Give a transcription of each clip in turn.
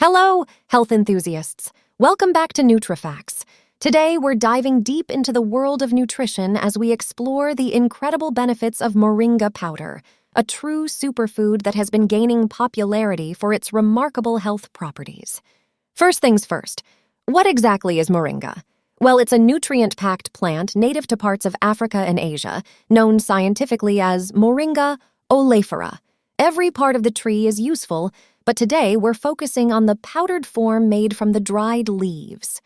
Hello, health enthusiasts. Welcome back to NutriFacts. Today, we're diving deep into the world of nutrition as we explore the incredible benefits of Moringa powder, a true superfood that has been gaining popularity for its remarkable health properties. First things first, what exactly is Moringa? Well, it's a nutrient-packed plant native to parts of Africa and Asia, known scientifically as Moringa oleifera. Every part of the tree is useful, but today we're focusing on the powdered form made from the dried leaves.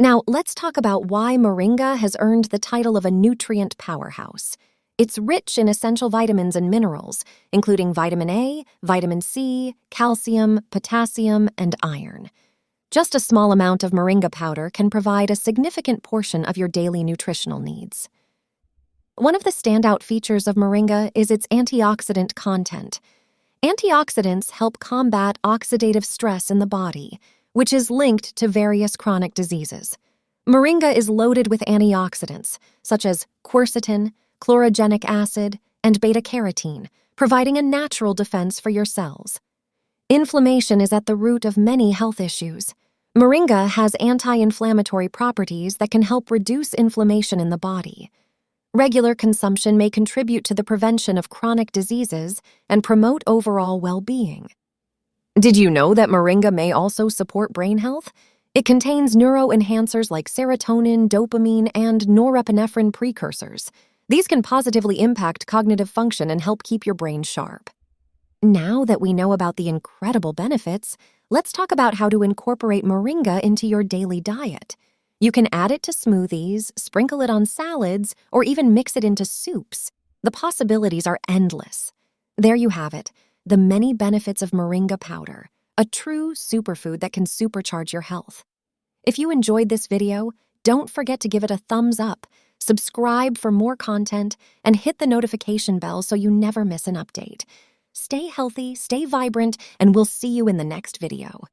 Now, let's talk about why Moringa has earned the title of a nutrient powerhouse. It's rich in essential vitamins and minerals, including vitamin A, vitamin C, calcium, potassium, and iron. Just a small amount of Moringa powder can provide a significant portion of your daily nutritional needs. One of the standout features of Moringa is its antioxidant content. Antioxidants help combat oxidative stress in the body, which is linked to various chronic diseases. Moringa is loaded with antioxidants, such as quercetin, chlorogenic acid, and beta-carotene, providing a natural defense for your cells. Inflammation is at the root of many health issues. Moringa has anti-inflammatory properties that can help reduce inflammation in the body. Regular consumption may contribute to the prevention of chronic diseases and promote overall well-being. Did you know that Moringa may also support brain health? It contains neuroenhancers like serotonin, dopamine, and norepinephrine precursors. These can positively impact cognitive function and help keep your brain sharp. Now that we know about the incredible benefits, let's talk about how to incorporate Moringa into your daily diet. You can add it to smoothies, sprinkle it on salads, or even mix it into soups. The possibilities are endless. There you have it, the many benefits of Moringa powder, a true superfood that can supercharge your health. If you enjoyed this video, don't forget to give it a thumbs up, subscribe for more content, and hit the notification bell so you never miss an update. Stay healthy, stay vibrant, and we'll see you in the next video.